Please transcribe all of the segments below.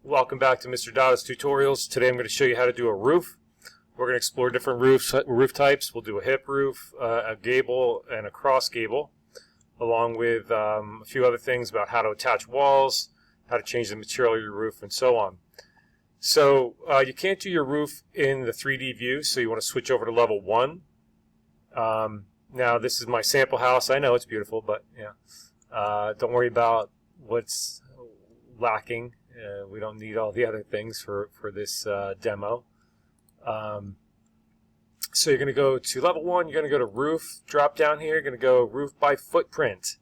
Welcome back to Mr. Dada's Tutorials. Today I'm going to show you how to do a roof. We're going to explore different roof types. We'll do a hip roof, a gable, and a cross gable, along with a few other things about how to attach walls, how to change the material of your roof, and so on. So you can't do your roof in the 3D view, so you want to switch over to level 1. Now this is my sample house. I know it's beautiful, but yeah, don't worry about what's lacking. We don't need all the other things for this demo. So you're going to go to level 1, you're going to go to roof, drop down here, you're going to go roof by footprint.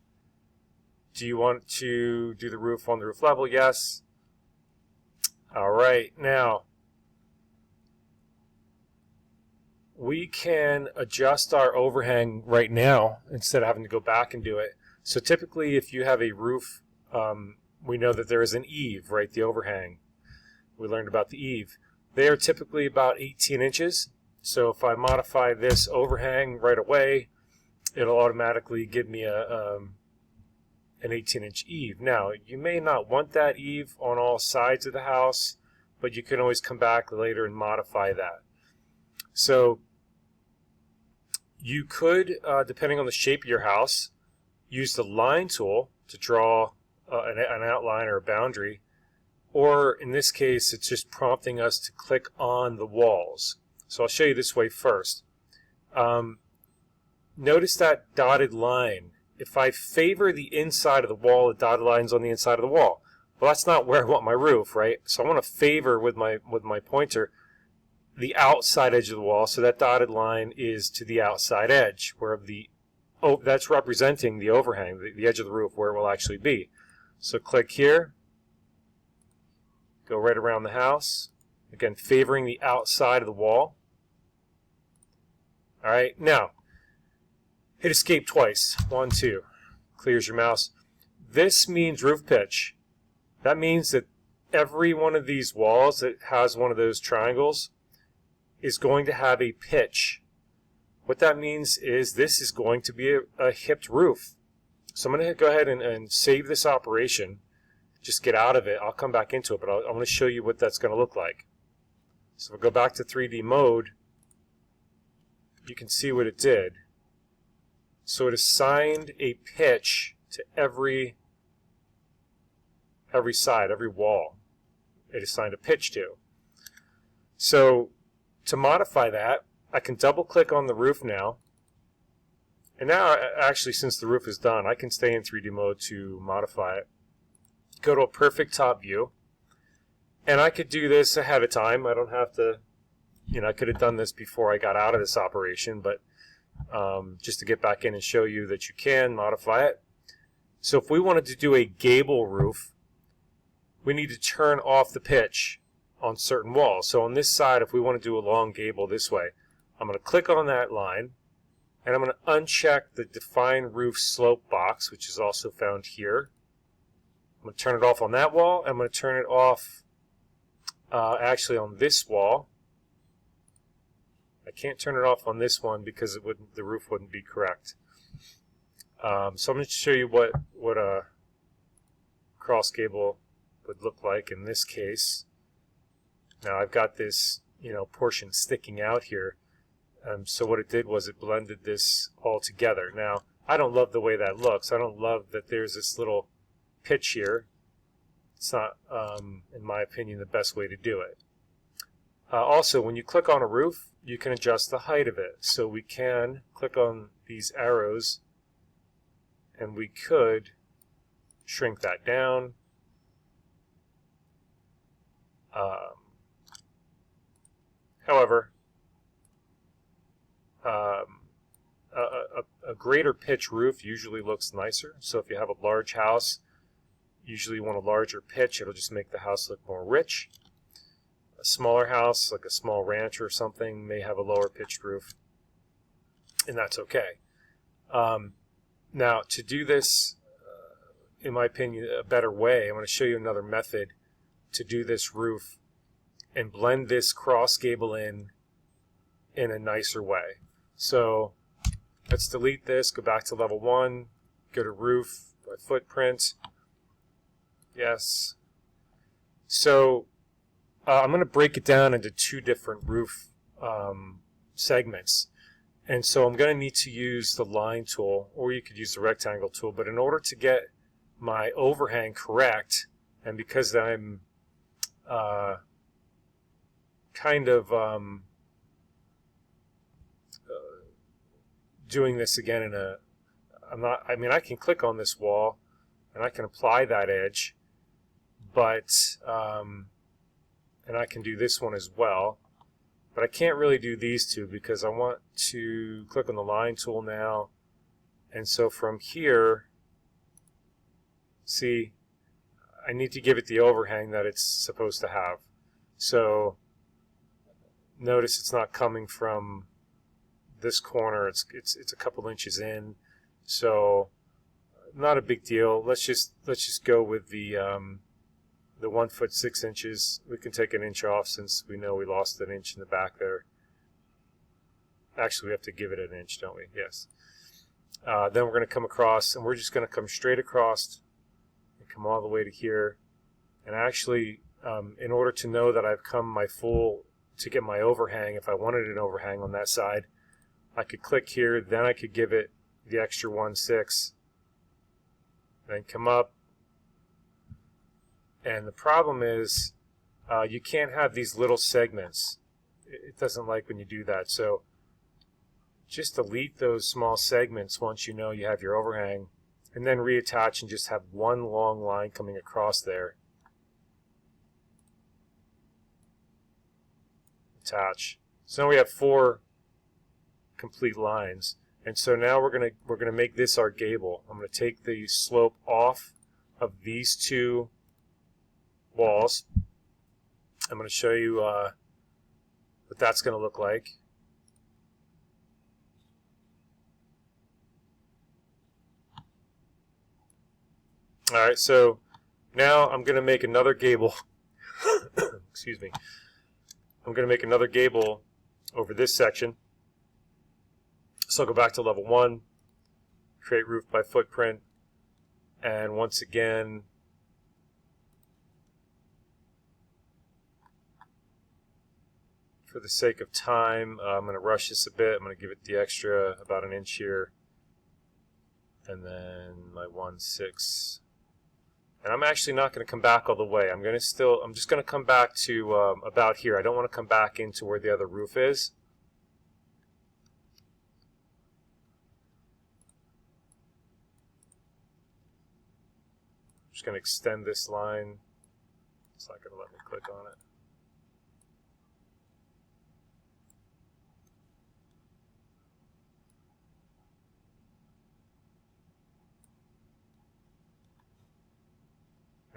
Do you want to do the roof on the roof level? Yes. Alright, now we can adjust our overhang right now instead of having to go back and do it. So typically if you have a roof, we know that there is an eave, right, the overhang. We learned about the eave. They are typically about 18 inches. So if I modify this overhang right away, it'll automatically give me an 18-inch eave. Now, you may not want that eave on all sides of the house, but you can always come back later and modify that. So you could, depending on the shape of your house, use the line tool to draw an outline or a boundary, or in this case it's just prompting us to click on the walls. So I'll show you this way first. Notice that dotted line. If I favor the inside of the wall, the dotted line's on the inside of the wall. Well, that's not where I want my roof, right? So I want to favor with my pointer the outside edge of the wall, so that dotted line is to the outside edge, where that's representing the overhang, the edge of the roof, where it will actually be. So click here, go right around the house, again favoring the outside of the wall. Alright, now hit escape twice. 1, 2. Clears your mouse. This means roof pitch. That means that every one of these walls that has one of those triangles is going to have a pitch. What that means is this is going to be a hipped roof. So I'm going to go ahead and save this operation. Just get out of it. I'll come back into it, but I want to show you what that's going to look like. So we'll go back to 3D mode. You can see what it did. So it assigned a pitch to every side, every wall. It assigned a pitch to. So to modify that, I can double click on the roof now. And now, actually, since the roof is done, I can stay in 3D mode to modify it. Go to a perfect top view. And I could do this ahead of time. I don't have to, I could have done this before I got out of this operation, but just to get back in and show you that you can modify it. So if we wanted to do a gable roof, we need to turn off the pitch on certain walls. So on this side, if we want to do a long gable this way, I'm going to click on that line, and I'm going to uncheck the Define Roof Slope box, which is also found here. I'm going to turn it off on that wall. I'm going to turn it off actually on this wall. I can't turn it off on this one because the roof wouldn't be correct. So I'm going to show you what a cross gable would look like in this case. Now I've got this portion sticking out here. So what it did was it blended this all together. Now, I don't love the way that looks. I don't love that there's this little pitch here. It's not, in my opinion, the best way to do it. Also, when you click on a roof, you can adjust the height of it. So we can click on these arrows, and we could shrink that down. However, a greater pitch roof usually looks nicer. So if you have a large house, usually you want a larger pitch. It'll just make the house look more rich. A smaller house, like a small ranch or something, may have a lower pitched roof, and that's okay. Now, to do this, in my opinion, a better way, I'm going to show you another method to do this roof and blend this cross gable in a nicer way. So let's delete this, go back to level 1, go to roof by footprint. Yes. So I'm going to break it down into two different roof segments. And so I'm going to need to use the line tool, or you could use the rectangle tool. But in order to get my overhang correct, and because I'm kind of doing this again in a, I mean, I can click on this wall and I can apply that edge, but, and I can do this one as well, but I can't really do these two because I want to click on the line tool now. And so from here, see, I need to give it the overhang that it's supposed to have. So notice it's not coming from this corner, it's a couple inches in, so not a big deal. Let's just go with the 1 foot 6 inches. We can take an inch off since we know we lost an inch in the back there. Actually, we have to give it an inch, don't we? Yes. Then we're going to come across, and we're just going to come straight across and come all the way to here. And actually, in order to know that I've come my full, to get my overhang, if I wanted an overhang on that side, I could click here, then I could give it the extra 1/6, then come up. And the problem is you can't have these little segments. It doesn't like when you do that. So just delete those small segments once you know you have your overhang, and then reattach and just have one long line coming across there. Attach. So now we have 4 complete lines, and so now we're gonna make this our gable. I'm gonna take the slope off of these 2 walls. I'm gonna show you what that's gonna look like. All right, so now I'm gonna make another gable. Excuse me. I'm going to make another gable over this section. So I'll go back to level 1, create roof by footprint, and once again, for the sake of time, I'm going to rush this a bit. I'm going to give it the extra, about an inch here, and then my 1/6. And I'm actually not going to come back all the way. I'm just going to come back to about here. I don't want to come back into where the other roof is. I'm just going to extend this line. It's not going to let me click on it.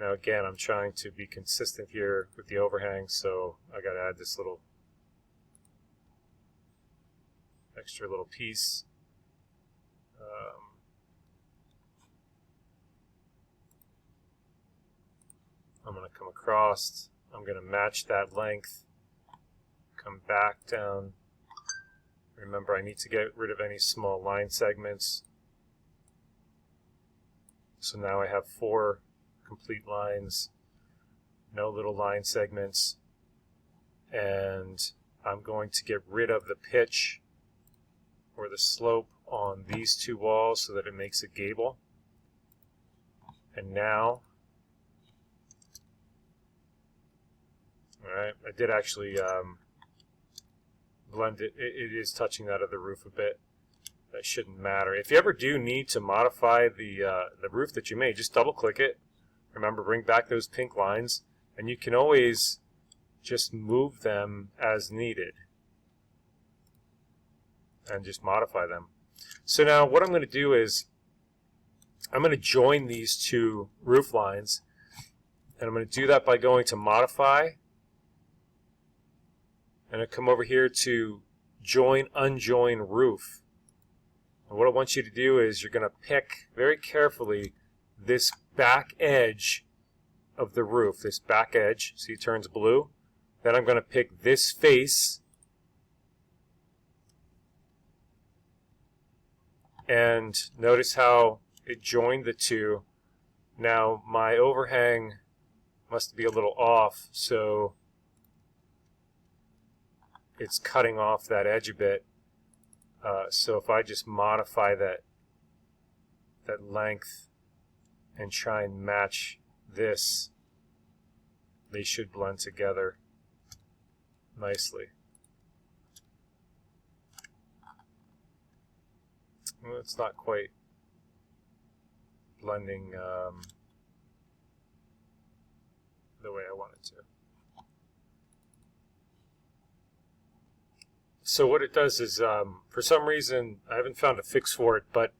Now again, I'm trying to be consistent here with the overhang, so I got to add this little extra little piece. I'm going to come across, I'm going to match that length, come back down. Remember, I need to get rid of any small line segments. So now I have 4 complete lines, no little line segments, and I'm going to get rid of the pitch or the slope on these 2 walls so that it makes a gable. And now, alright, I did actually blend it. It is touching that other roof a bit. That shouldn't matter. If you ever do need to modify the roof that you made, just double click it. Remember, bring back those pink lines, and you can always just move them as needed and just modify them. So now what I'm going to do is I'm going to join these 2 roof lines, and I'm going to do that by going to Modify, and I come over here to Join Unjoin Roof. And what I want you to do is you're going to pick very carefully this back edge of the roof, this back edge, see it turns blue. Then I'm going to pick this face, and notice how it joined the 2. Now my overhang must be a little off, so it's cutting off that edge a bit. So if I just modify that length and try and match this, they should blend together nicely. Well, it's not quite blending the way I want it to. So what it does is, for some reason, I haven't found a fix for it, but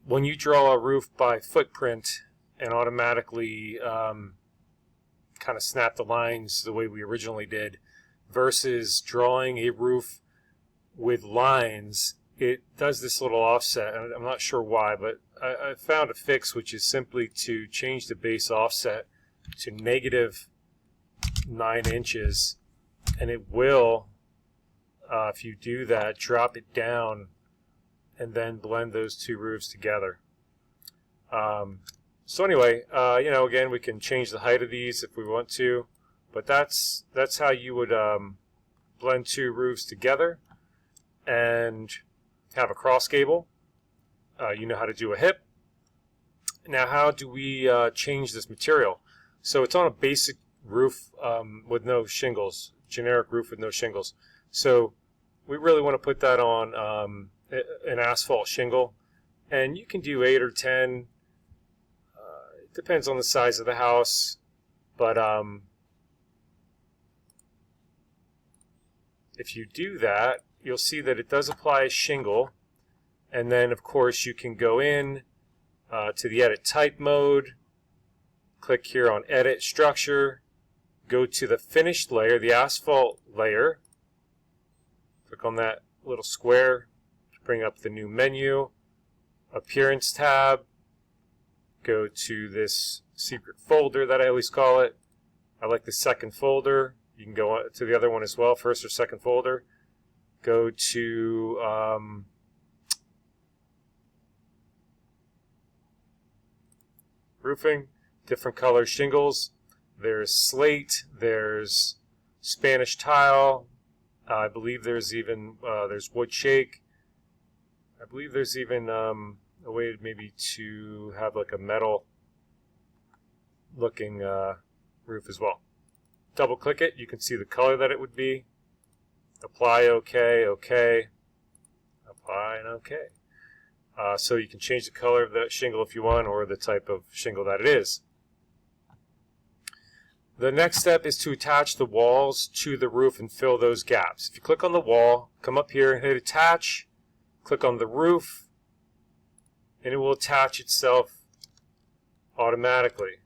when you draw a roof by footprint and automatically kind of snap the lines the way we originally did, versus drawing a roof with lines, it does this little offset. I'm not sure why, but I found a fix, which is simply to change the base offset to -9 inches, and it will, if you do that, drop it down and then blend those two roofs together. So anyway, again, we can change the height of these if we want to, but that's how you would blend two roofs together and have a cross gable. You know how to do a hip. Now, how do we change this material? So it's on a basic roof with no shingles, generic roof with no shingles. So we really want to put that on an asphalt shingle, and you can do 8 or 10. It depends on the size of the house, but if you do that, you'll see that it does apply a shingle, and then of course you can go in to the edit type mode, click here on edit structure, go to the finished layer, the asphalt layer, click on that little square to bring up the new menu, appearance tab, go to this secret folder that I always call it. I like the second folder. You can go to the other one as well, first or second folder. Go to roofing, different color shingles. There's slate, there's Spanish tile. I believe there's even there's wood shake. I believe there's even a way maybe to have like a metal looking roof as well. Double click it, you can see the color that it would be. Apply, OK, OK, apply, and OK. So you can change the color of the shingle if you want, or the type of shingle that it is. The next step is to attach the walls to the roof and fill those gaps. If you click on the wall, come up here and hit attach, click on the roof, and it will attach itself automatically.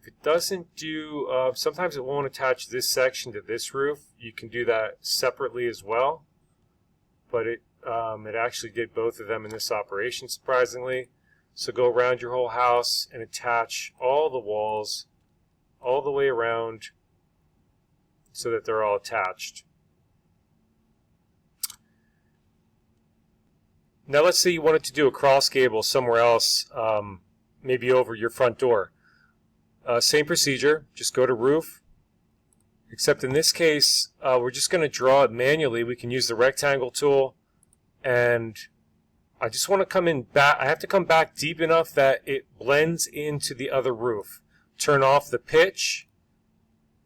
If it doesn't do, sometimes it won't attach this section to this roof. You can do that separately as well, but it actually did both of them in this operation, surprisingly. So go around your whole house and attach all the walls all the way around so that they're all attached. Now let's say you wanted to do a cross gable somewhere else, maybe over your front door. Same procedure, just go to roof, except in this case we're just going to draw it manually. We can use the rectangle tool, and I just want to come in back. I have to come back deep enough that it blends into the other roof. Turn off the pitch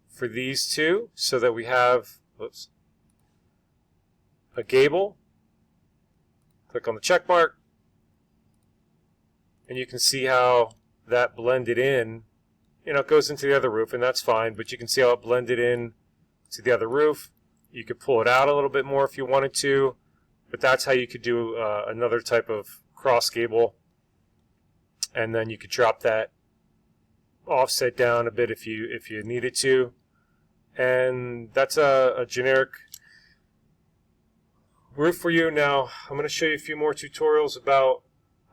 for these two so that we have a gable. Click on the check mark, and you can see how that blended in. It goes into the other roof, and that's fine, but you can see how it blended in to the other roof. You could pull it out a little bit more if you wanted to, but that's how you could do another type of cross gable. And then you could drop that offset down a bit if you needed to. And that's a generic roof for you. Now I'm going to show you a few more tutorials about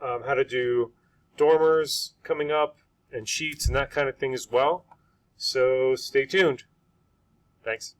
how to do dormers coming up, and sheets and that kind of thing as well. So stay tuned. Thanks.